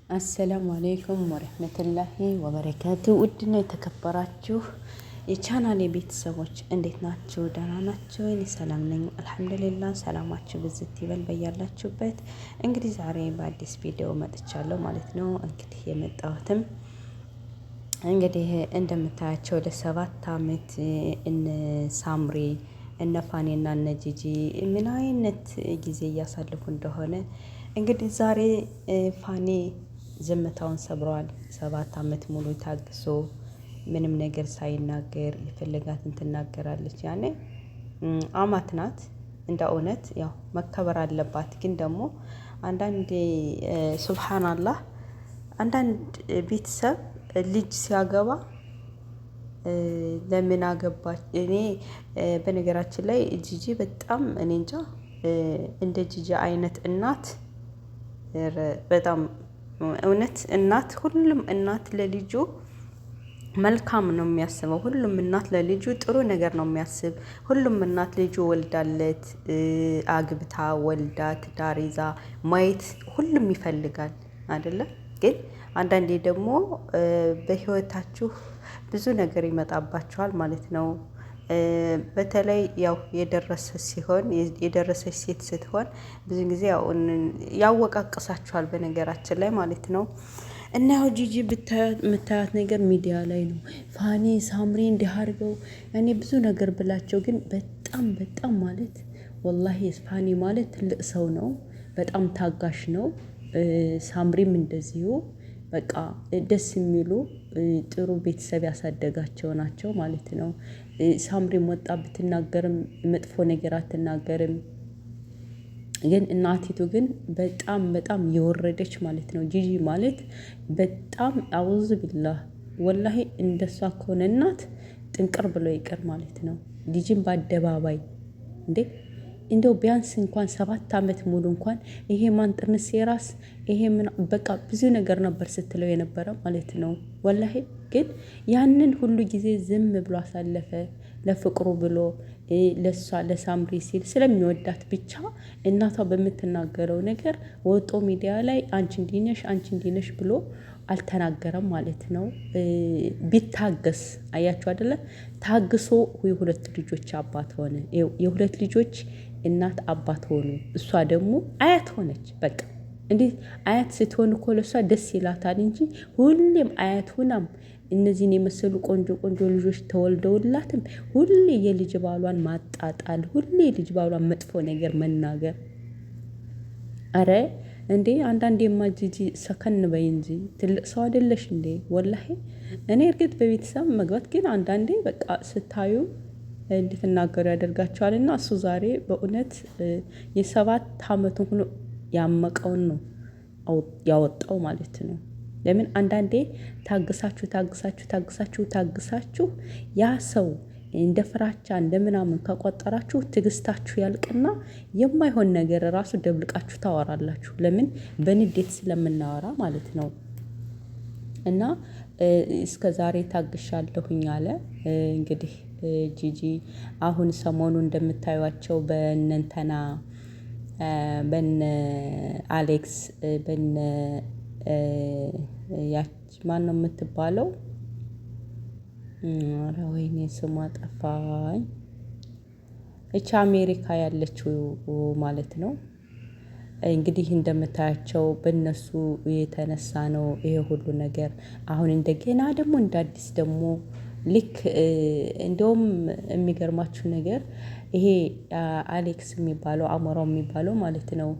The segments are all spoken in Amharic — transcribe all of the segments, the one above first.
አሰላሙ አሌይኩም ወረህመቱላሂ ወበረካቱ። ውድና የተከበራችሁ የቻናሌ ቤተሰቦች እንዴት ናችሁ? ደህና ናችሁ? እኔ ሰላም ነኝ አልሐምዱሊላህ። ሰላማችሁ ብዝት ይበል በያላችሁበት። እንግዲህ ዛሬ በአዲስ ቪዲዮ መጥቻለሁ ማለት ነው። እንግዲህ የመጣሁትም እንግዲህ እንደምታያቸው ለ7 አመት እነ ሳምሪ እነ ፋኔና እነ ጂጂ ምን አይነት ጊዜ እያሳለፉ እንደሆነ እንግዲህ ዛሬ ፋኔ ዝምታውን ሰብረዋል። 7 አመት ሙሉ ታግሶ ምንም ነገር ሳይናገር የፈለጋትን ትናገራለች። ያኔ አማት ናት እንደ እውነት ያው መከበር አለባት። ግን ደግሞ አንዳንዴ ሱብሃንአላህ አንዳንድ ቤተሰብ ልጅ ሲያገባ ለምን አገባች? እኔ በነገራችን ላይ ጂጂ በጣም እኔ እንጃ እንደ ጂጂ አይነት እናት በጣም እውነት እናት ሁሉም እናት ለልጁ መልካም ነው የሚያስበው። ሁሉም እናት ለልጁ ጥሩ ነገር ነው የሚያስብ። ሁሉም እናት ልጁ ወልዳለት አግብታ ወልዳ ትዳር ይዛ ማየት ሁሉም ይፈልጋል አይደለም? ግን አንዳንዴ ደግሞ በህይወታችሁ ብዙ ነገር ይመጣባችኋል ማለት ነው። በተለይ ያው የደረሰች ሴት ስትሆን ብዙ ጊዜ ያወቃቅሳችኋል በነገራችን ላይ ማለት ነው። እና ያው ጂጂ የምታያት ነገር ሚዲያ ላይ ነው። ፋኒ ሳምሪ እንዲህ አድርገው እኔ ብዙ ነገር ብላቸው፣ ግን በጣም ማለት ወላሂ ፋኒ ማለት ትልቅ ሰው ነው። በጣም ታጋሽ ነው። ሳምሪም እንደዚሁ በቃ ደስ የሚሉ ጥሩ ቤተሰብ ያሳደጋቸው ናቸው ማለት ነው። ሳምሪም ወጣ ብትናገርም መጥፎ ነገር አትናገርም። ግን እናቲቱ ግን በጣም የወረደች ማለት ነው። ጂጂ ማለት በጣም አውዝ ቢላህ ወላሂ እንደሷ ከሆነ እናት ጥንቅር ብሎ ይቅር ማለት ነው። ጂጂን በአደባባይ እንዴ እንደው ቢያንስ እንኳን 7 አመት ሙሉ እንኳን ይሄ ማንጥርንስ የራስ ይሄ ምን በቃ ብዙ ነገር ነበር ስትለው የነበረ ማለት ነው። ወላሂ ግን ያንን ሁሉ ጊዜ ዝም ብሎ አሳለፈ። ለፍቅሩ ብሎ ለሷ ለሳምሪ ሲል ስለሚወዳት ብቻ እናቷ በምትናገረው ነገር ወጦ ሚዲያ ላይ አንቺ እንዲነሽ ብሎ አልተናገረም ማለት ነው። ቢታገስ አያችሁ አይደለ? ታግሶ የሁለት ልጆች አባት ሆነ። የሁለት ልጆች እናት አባት ሆኑ። እሷ ደግሞ አያት ሆነች። በቃ እንዴት አያት ስትሆን እኮ ለሷ ደስ ይላታል እንጂ ሁሌም አያት ሆናም እነዚህን የመሰሉ ቆንጆ ልጆች ተወልደውላትም ሁሌ የልጅ ባሏን ማጣጣል፣ ሁሌ የልጅ ባሏን መጥፎ ነገር መናገር። አረ እንዴ አንዳንዴማ ጂጂ ሰከን በይ እንጂ ትልቅ ሰው አይደለሽ እንዴ? ወላሂ እኔ እርግጥ በቤተሰብ መግባት ግን አንዳንዴ በቃ ስታዩ እንድትናገሩ ያደርጋቸዋልና እሱ ዛሬ በእውነት የ7 አመቱን ሆኖ ያመቀውን ነው ያወጣው ማለት ነው። ለምን አንዳንዴ ታግሳችሁ ያ ሰው እንደ ፍራቻ እንደ ምናምን ከቆጠራችሁ ትግስታችሁ ያልቅና የማይሆን ነገር ራሱ ደብልቃችሁ ታወራላችሁ። ለምን በንዴት ስለምናወራ ማለት ነው። እና እስከ ዛሬ ታግሻለሁኝ አለ። እንግዲህ ጂጂ አሁን ሰሞኑ እንደምታዩቸው በእነንተና በነ አሌክስ በነ ያች ማን ነው የምትባለው? ኧረ ወይኔ ስሟ ጠፋኝ። እቺ አሜሪካ ያለችው ማለት ነው። እንግዲህ እንደምታያቸው በእነሱ የተነሳ ነው ይሄ ሁሉ ነገር። አሁን እንደገና ደግሞ እንደ አዲስ ደግሞ ልክ እንደውም የሚገርማችሁ ነገር ይሄ አሌክስ የሚባለው አሞራው የሚባለው ማለት ነው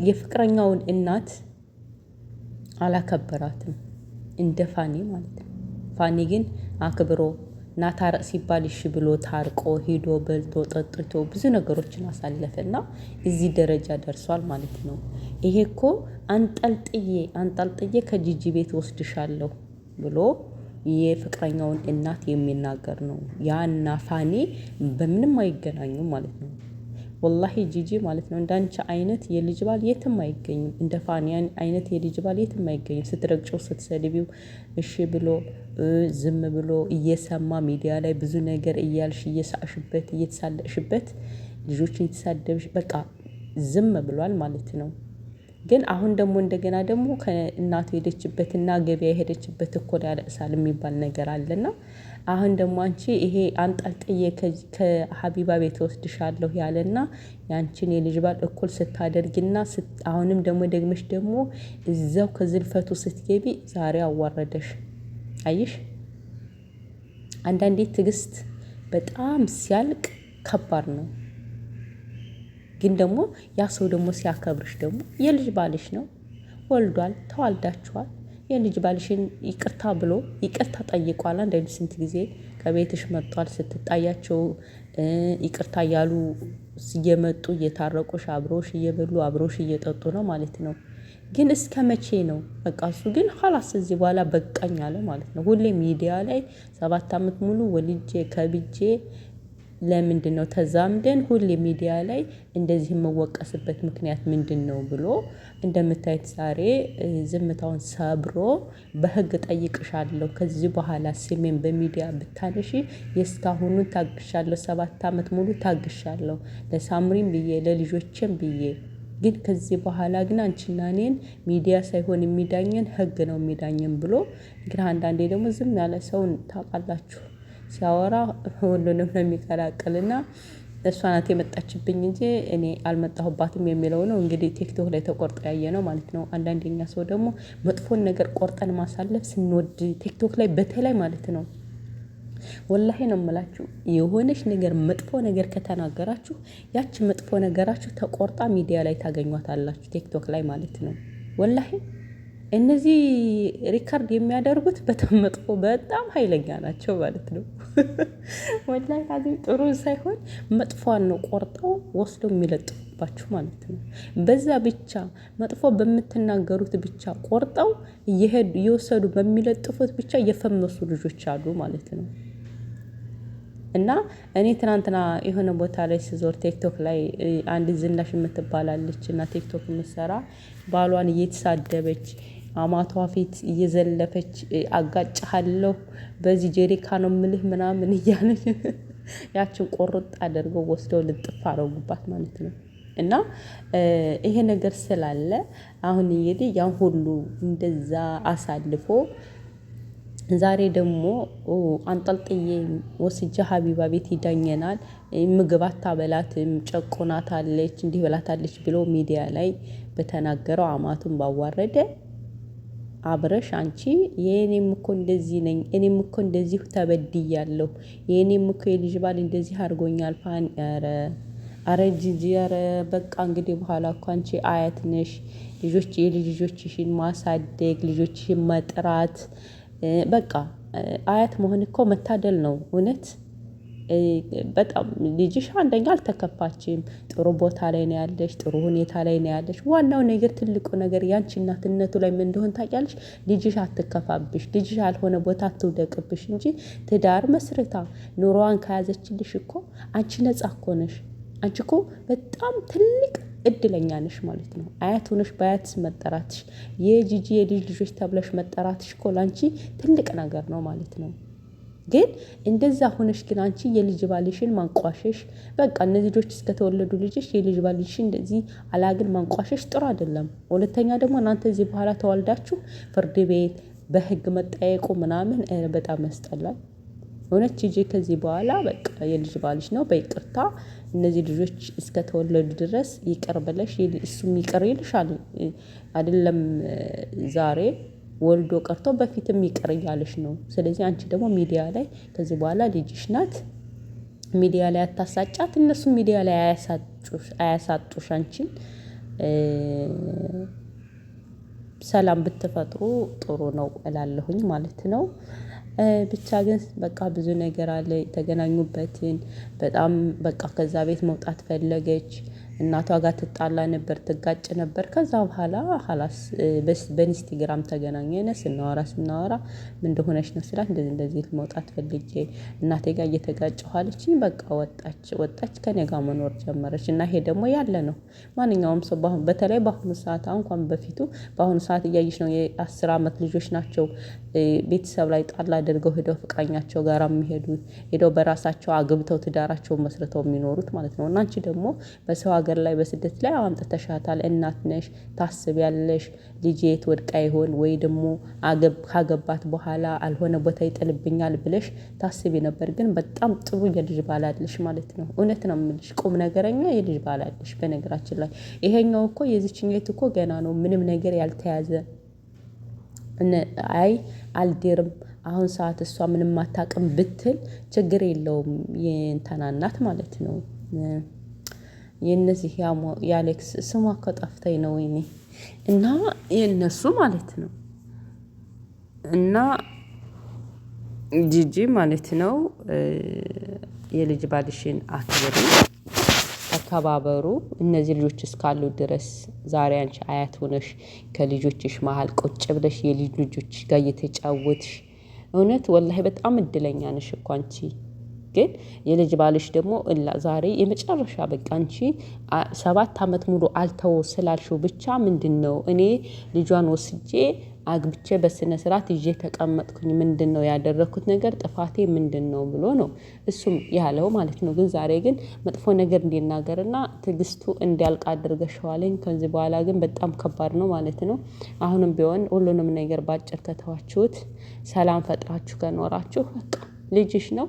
የፍቅረኛውን እናት አላከበራትም እንደ ፋኒ ማለት ነው። ፋኒ ግን አክብሮ ናታረቅ ሲባል እሺ ብሎ ታርቆ ሄዶ በልቶ ጠጥቶ ብዙ ነገሮችን አሳለፈና እዚህ ደረጃ ደርሷል ማለት ነው። ይሄ እኮ አንጠልጥዬ ከጂጂ ቤት ወስድሻለሁ ብሎ የፍቅረኛውን እናት የሚናገር ነው። ያና ፋኒ በምንም አይገናኙም ማለት ነው። ወላሂ ጂጂ ማለት ነው እንዳንቺ አይነት የልጅ ባል የትም አይገኝም። እንደ ፋኒያን አይነት የልጅ ባል የትም አይገኝም። ስትረግጨው ስትሰድቢው እሺ ብሎ ዝም ብሎ እየሰማ ሚዲያ ላይ ብዙ ነገር እያልሽ እየሳቅሽበት እየተሳለቅሽበት ልጆችን የተሳደብሽ በቃ ዝም ብሏል ማለት ነው። ግን አሁን ደግሞ እንደገና ደግሞ ከእናቱ ሄደችበትና ገበያ የሄደችበት እኩል ያለቅሳል የሚባል ነገር አለና አሁን ደግሞ አንቺ ይሄ አንጠልጥዬ ከሀቢባ ቤት ወስድሻለሁ ያለና ያንቺን የልጅ ባል እኩል ስታደርጊና አሁንም ደግሞ ደግመሽ ደግሞ እዛው ከዝልፈቱ ስትገቢ ዛሬ አዋረደሽ። አይሽ አንዳንዴ ትዕግስት በጣም ሲያልቅ ከባድ ነው። ግን ደግሞ ያ ሰው ደግሞ ሲያከብርሽ ደግሞ የልጅ ባልሽ ነው፣ ወልዷል፣ ተዋልዳችኋል። የልጅ ባልሽን ይቅርታ ብሎ ይቅርታ ጠይቋል። አንዳንድ ስንት ጊዜ ከቤትሽ መጥቷል። ስትጣያቸው ይቅርታ እያሉ እየመጡ እየታረቁሽ አብሮሽ እየበሉ አብሮሽ እየጠጡ ነው ማለት ነው። ግን እስከ መቼ ነው? በቃ እሱ ግን ኋላስ እዚህ በኋላ በቃኝ አለ ማለት ነው። ሁሌ ሚዲያ ላይ 7 ዓመት ሙሉ ወልጄ ከብጄ ለምንድነው ተዛምደን ሁሌ ሚዲያ ላይ እንደዚህ የምወቀስበት ምክንያት ምንድነው ብሎ እንደምታዩት ዛሬ ዝምታውን ሰብሮ በህግ ጠይቅሻለሁ። ከዚህ በኋላ ስሜን በሚዲያ ብታነሺ የእስካሁኑን ታግሻለሁ። 7 ዓመት ሙሉ ታግሻለሁ ለሳምሪም ብዬ ለልጆቼም ብዬ። ግን ከዚህ በኋላ ግን አንቺና እኔን ሚዲያ ሳይሆን የሚዳኘን ህግ ነው የሚዳኘን ብሎ ግን አንዳንዴ ደግሞ ዝም ያለ ሰውን ታውቃላችሁ ሲያወራ ሁሉንም ነው የሚቀላቅልና እሷ ናት የመጣችብኝ እንጂ እኔ አልመጣሁባትም የሚለው ነው እንግዲህ ቲክቶክ ላይ ተቆርጦ ያየነው ማለት ነው። አንዳንዴኛ ሰው ደግሞ መጥፎን ነገር ቆርጠን ማሳለፍ ስንወድ ቲክቶክ ላይ በተለይ ማለት ነው። ወላሂ ነው የምላችሁ የሆነች ነገር መጥፎ ነገር ከተናገራችሁ ያቺ መጥፎ ነገራችሁ ተቆርጣ ሚዲያ ላይ ታገኟታላችሁ ቲክቶክ ላይ ማለት ነው። ወላሂ እነዚህ ሪከርድ የሚያደርጉት በጣም መጥፎ በጣም ኃይለኛ ናቸው ማለት ነው። ወላሂ አዚም ጥሩ ሳይሆን መጥፎን ነው ቆርጠው ወስደው የሚለጥፉባችሁ ማለት ነው። በዛ ብቻ መጥፎ በምትናገሩት ብቻ ቆርጠው እየወሰዱ በሚለጥፉት ብቻ እየፈመሱ ልጆች አሉ ማለት ነው። እና እኔ ትናንትና የሆነ ቦታ ላይ ስዞር ቲክቶክ ላይ አንድ ዝናሽ የምትባላለች እና ቲክቶክ የምትሰራ ባሏን እየተሳደበች አማቷ ፊት እየዘለፈች አጋጭሃለሁ በዚህ ጀሪካ ነው የምልህ ምናምን እያለች ያችን ቆርጥ አድርገው ወስደው ልጥፍ አደረጉባት ማለት ነው። እና ይሄ ነገር ስላለ አሁን እንግዲህ ያን ሁሉ እንደዛ አሳልፎ ዛሬ ደግሞ አንጠልጥዬ ወስጄ ሀቢባ ቤት ይዳኘናል፣ ምግብ አታበላትም፣ ጨቆናታለች፣ እንዲህ በላታለች ብሎ ሚዲያ ላይ በተናገረው አማቱን ባዋረደ አብረሽ አንቺ የኔም እኮ እንደዚህ ነኝ፣ እኔም እኮ እንደዚህ ተበድያለሁ፣ የኔም እኮ የልጅ ባል እንደዚህ አድርጎኛል። ፋን አረ ጂጂ አረ በቃ እንግዲህ በኋላ እኮ አንቺ አያት ነሽ። ልጆችሽን ማሳደግ ልጆችሽን መጥራት በቃ አያት መሆን እኮ መታደል ነው እውነት። በጣም ልጅሽ አንደኛ አልተከፋችም፣ ጥሩ ቦታ ላይ ነው ያለሽ፣ ጥሩ ሁኔታ ላይ ነው ያለሽ። ዋናው ነገር ትልቁ ነገር ያንቺ እናትነቱ ላይ ምን እንደሆነ ታውቂያለሽ። ልጅሽ አትከፋብሽ፣ ልጅሽ ያልሆነ ቦታ አትውደቅብሽ እንጂ ትዳር መስርታ ኑሮዋን ከያዘችልሽ እኮ አንቺ ነጻ እኮ ነሽ። አንቺ እኮ በጣም ትልቅ እድለኛ ነሽ ማለት ነው። አያት ሆነሽ በአያትስ መጠራትሽ የጂጂ የልጅ ልጆች ተብለሽ መጠራትሽ እኮ ላንቺ ትልቅ ነገር ነው ማለት ነው። ግን እንደዛ ሆነሽ ግን አንቺ የልጅ ባልሽን ማንቋሸሽ በቃ እነዚህ ልጆች እስከተወለዱ ልጅሽ የልጅ ባልሽን እንደዚህ አላግን ማንቋሸሽ ጥሩ አይደለም። ሁለተኛ ደግሞ እናንተ እዚህ በኋላ ተወልዳችሁ ፍርድ ቤት በህግ መጠየቁ ምናምን በጣም ያስጠላል። እውነት ጂጂ ከዚህ በኋላ በቃ የልጅ ባልሽ ነው በይቅርታ እነዚህ ልጆች እስከተወለዱ ድረስ ይቅር ብለሽ እሱም ይቅር ይልሻል አይደለም። ዛሬ ወልዶ ቀርቶ በፊትም ይቅር እያለሽ ነው። ስለዚህ አንቺ ደግሞ ሚዲያ ላይ ከዚህ በኋላ ልጅሽ ናት፣ ሚዲያ ላይ አታሳጫት፣ እነሱ ሚዲያ ላይ አያሳጡሽ። አንቺን ሰላም ብትፈጥሩ ጥሩ ነው እላለሁኝ ማለት ነው። ብቻ ግን በቃ ብዙ ነገር አለ የተገናኙበትን በጣም በቃ ከዛ ቤት መውጣት ፈለገች። እናቷ ጋር ትጣላ ነበር፣ ትጋጭ ነበር። ከዛ በኋላ ሀላስ በኢንስታግራም ተገናኘን። ስናወራ ምን እንደሆነች ነው ስላት እንደዚህ መውጣት ፈልጌ እናቴ ጋር እየተጋጨሁ አለችኝ። በቃ ወጣች ከኔ ጋር መኖር ጀመረች። እና ይሄ ደግሞ ያለ ነው። ማንኛውም ሰው በተለይ በአሁኑ ሰዓት እንኳን በፊቱ በአሁኑ ሰዓት እያየች ነው። የ10 ዓመት ልጆች ናቸው ቤተሰብ ላይ ጣል አድርገው ሄደው ፍቅረኛቸው ጋር የሚሄዱት ሄደው በራሳቸው አግብተው ትዳራቸውን መስርተው የሚኖሩት ማለት ነው። እና አንቺ ደግሞ በሰው በሀገር ላይ በስደት ላይ አምጥተሻታል። እናት ነሽ፣ ታስቢያለሽ። ልጄ የት ወድቃ ይሆን ወይ ደግሞ ካገባት በኋላ አልሆነ ቦታ ይጥልብኛል ብለሽ ታስቢ ነበር። ግን በጣም ጥሩ የልጅ ባል አለሽ ማለት ነው። እውነት ነው የምልሽ፣ ቁም ነገረኛ የልጅ ባል አለሽ። በነገራችን ላይ ይሄኛው እኮ የዚችኛይቱ እኮ ገና ነው፣ ምንም ነገር ያልተያዘ አይ አልድርም አሁን ሰዓት እሷ ምንም አታውቅም ብትል ችግር የለውም። የእንትና እናት ማለት ነው። የእነዚህ የአሌክስ ስሟ እኮ ጠፍቶኝ ነው ወይኔ። እና የእነሱ ማለት ነው እና ጂጂ ማለት ነው። የልጅ ባልሽን አክብሪ፣ ተከባበሩ። እነዚህ ልጆች እስካሉ ድረስ ዛሬ አንቺ አያት ሆነሽ ከልጆችሽ መሀል ቁጭ ብለሽ የልጅ ልጆችሽ ጋር እየተጫወትሽ እውነት ወላሂ በጣም እድለኛ ነሽ እኮ አንቺ። ግን የልጅ ባልሽ ደግሞ ዛሬ የመጨረሻ በቃ አንቺ 7 አመት ሙሉ አልተው ስላልሽው ብቻ ምንድነው እኔ ልጇን ወስጄ አግብቼ በስነ ስርዓት ይዤ ተቀመጥኩኝ፣ ምንድነው ያደረኩት ነገር ጥፋቴ ምንድነው ብሎ ነው እሱም ያለው ማለት ነው። ግን ዛሬ ግን መጥፎ ነገር እንዲናገርና ትዕግስቱ እንዲያልቅ አድርገሽዋለኝ። ከዚህ በኋላ ግን በጣም ከባድ ነው ማለት ነው። አሁንም ቢሆን ሁሉንም ነገር ባጭር ከተዋችሁት፣ ሰላም ፈጥራችሁ ከኖራችሁ በቃ ልጅሽ ነው።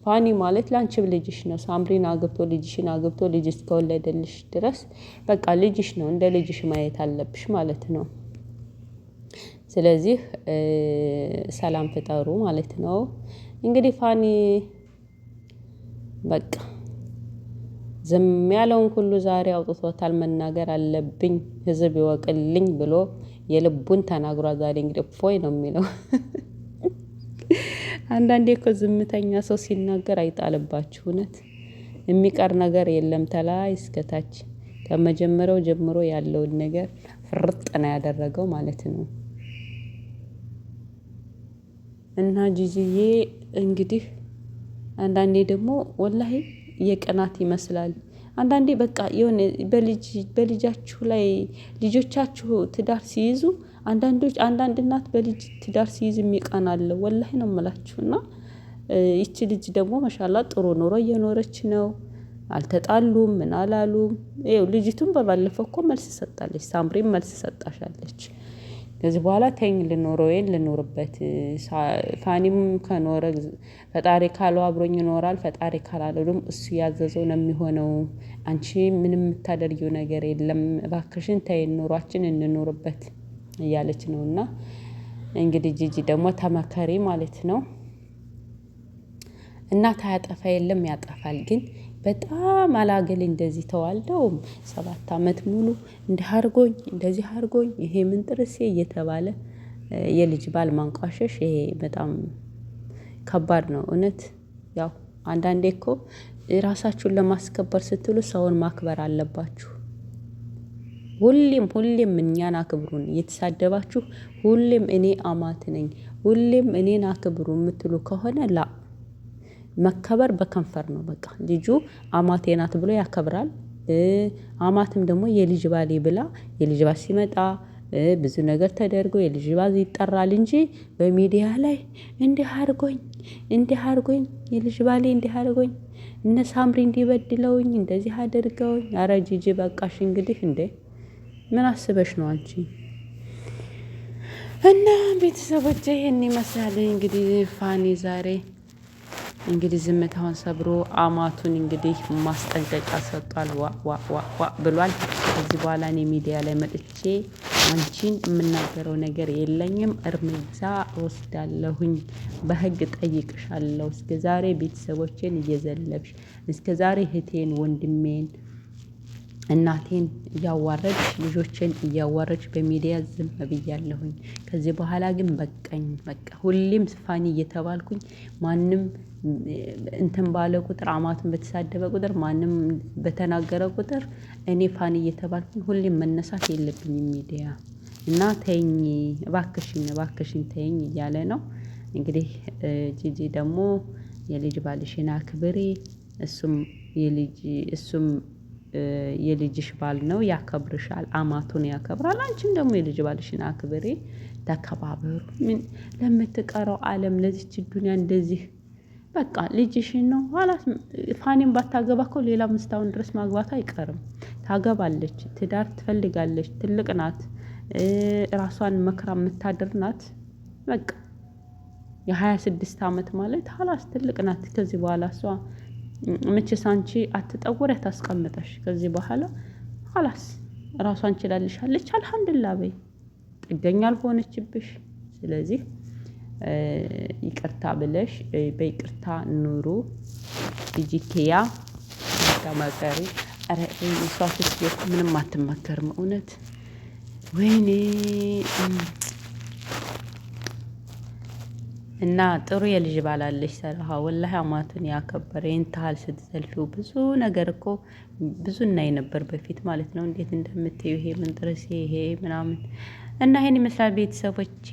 ፋኒ ማለት ላንቺም ልጅሽ ነው። ሳምሪን አግብቶ ልጅሽን አግብቶ ልጅ እስከወለደልሽ ድረስ በቃ ልጅሽ ነው። እንደ ልጅሽ ማየት አለብሽ ማለት ነው። ስለዚህ ሰላም ፍጠሩ ማለት ነው። እንግዲህ ፋኒ በቃ ዝም ያለውን ሁሉ ዛሬ አውጥቶታል። መናገር አለብኝ ህዝብ ይወቅልኝ ብሎ የልቡን ተናግሯል። ዛሬ እንግዲህ ፎይ ነው የሚለው። አንዳንዴ እኮ ዝምተኛ ሰው ሲናገር አይጣልባችሁ። እውነት የሚቀር ነገር የለም። ተላይ እስከታች ከመጀመሪያው ጀምሮ ያለውን ነገር ፍርጥ ነው ያደረገው ማለት ነው። እና ጂጂዬ እንግዲህ አንዳንዴ ደግሞ ወላሂ የቅናት ይመስላል። አንዳንዴ በቃ የሆነ በልጃችሁ ላይ ልጆቻችሁ ትዳር ሲይዙ አንዳንድ እናት በልጅ ትዳር ሲይዝ የሚቀና አለ። ወላሂ ነው የምላችሁ። እና ይቺ ልጅ ደግሞ ማሻአላ ጥሩ ኑሮ እየኖረች ነው። አልተጣሉም፣ ምን አላሉም። ይኸው ልጅቱን በባለፈው እኮ መልስ ሰጣለች። ሳምሪም መልስ ሰጣሻለች። ከዚህ በኋላ ተኝ ልኖረውን ልኖርበት። ፋኒም ከኖረ ፈጣሪ ካለው አብሮኝ ይኖራል፣ ፈጣሪ ካላለው ደግሞ እሱ ያዘዘው ነው የሚሆነው። አንቺ ምንም የምታደርጊው ነገር የለም፣ እባክሽን ተይን፣ ኑሯችን እንኖርበት እያለች ነውና እንግዲህ ጂጂ ደግሞ ተመከሪ ማለት ነው። እናት አያጠፋ የለም ያጠፋል። ግን በጣም አላገል እንደዚህ ተዋልደውም 7 አመት ሙሉ እንዲህ አድርጎኝ እንደዚህ አድርጎኝ ይሄ ምን ጥርሴ እየተባለ የልጅ ባል ማንቋሸሽ ይሄ በጣም ከባድ ነው። እውነት ያው አንዳንዴ እኮ ራሳችሁን ለማስከበር ስትሉ ሰውን ማክበር አለባችሁ። ሁሌም እኛን አክብሩን እየተሳደባችሁ ሁሌም እኔ አማት ነኝ ሁሌም እኔን አክብሩ የምትሉ ከሆነ መከበር በከንፈር ነው። በቃ ልጁ አማቴ ናት ብሎ ያከብራል። አማትም ደግሞ የልጅ ባሌ ብላ የልጅ ባል ሲመጣ ብዙ ነገር ተደርጎ የልጅ ባል ይጠራል እንጂ በሚዲያ ላይ እንዲህ አድርጎኝ የልጅ ባሌ እንዲህ አድርጎኝ እነ ሳምሪ እንዲበድለውኝ እንደዚህ አድርገውኝ። ኧረ ጂጂ በቃሽ እንግዲህ እንዴ ምን አስበሽ ነው አንቺ? እና ቤተሰቦቼ ይሄን ይመስላል እንግዲህ ፋኒ ዛሬ እንግዲህ ዝምታውን ሰብሮ አማቱን እንግዲህ ማስጠንቀቂያ ሰጥቷል። ዋ ብሏል። ከዚህ በኋላ እኔ ሚዲያ ላይ መጥቼ አንቺን የምናገረው ነገር የለኝም፣ እርምጃ ወስዳለሁኝ፣ በህግ ጠይቅሻለሁ። እስከዛሬ ቤተሰቦቼን እየዘለብሽ እስከዛሬ እህቴን፣ ወንድሜን፣ እናቴን እያዋረድሽ ልጆችን እያዋረድሽ በሚዲያ ዝም ብያለሁኝ። ከዚህ በኋላ ግን በቃኝ። በቃ ሁሌም ፋኒ እየተባልኩኝ ማንም እንትን ባለ ቁጥር አማቱን በተሳደበ ቁጥር ማንም በተናገረ ቁጥር እኔ ፋኒ እየተባልኩኝ ሁሌም መነሳት የለብኝም ሚዲያ እና ተይኝ እባክሽን ተይኝ እያለ ነው እንግዲህ። ጂጂ ደግሞ የልጅ ባልሽን አክብሪ፣ እሱም የልጅሽ ባል ነው፣ ያከብርሻል፣ አማቱን ያከብራል። አንቺም ደግሞ የልጅ ባልሽን አክብሪ፣ ተከባበሩ። ምን ለምትቀረው ዓለም ለዚች ዱንያ እንደዚህ በቃ ልጅሽን ነው ኋላ ፋኒን ባታገባ እኮ ሌላ ምስታውን ድረስ ማግባቱ አይቀርም። ታገባለች፣ ትዳር ትፈልጋለች፣ ትልቅ ናት፣ ራሷን መክራ የምታድር ናት። በቃ የ26 አመት ማለት ሀላስ ትልቅ ናት። ከዚህ በኋላ እሷ መቼስ አንቺ አትጠውረት አስቀምጠሽ ከዚህ በኋላ ሀላስ ራሷን ችላልሻለች። አልሐምዱሊላህ በይ፣ ጥገኛ አልሆነችብሽ። ስለዚህ ይቅርታ ብለሽ በይቅርታ ኑሩ። ጂጂኪያ ተመከሪ። ኧረ እሷ ስትሄድ ምንም አትመከርም እውነት። ወይኔ እና ጥሩ የልጅ ባላለሽ ሰራሃ ወላሂ አማቱን ያከበረ ይንታል ስትዘልፊው ብዙ ነገር እኮ ብዙ እናይ ነበር በፊት ማለት ነው። እንዴት እንደምትዩ ይሄ ምን ጥርሴ ይሄ ምናምን እና ይሄን ይመስላል ቤተሰቦቼ።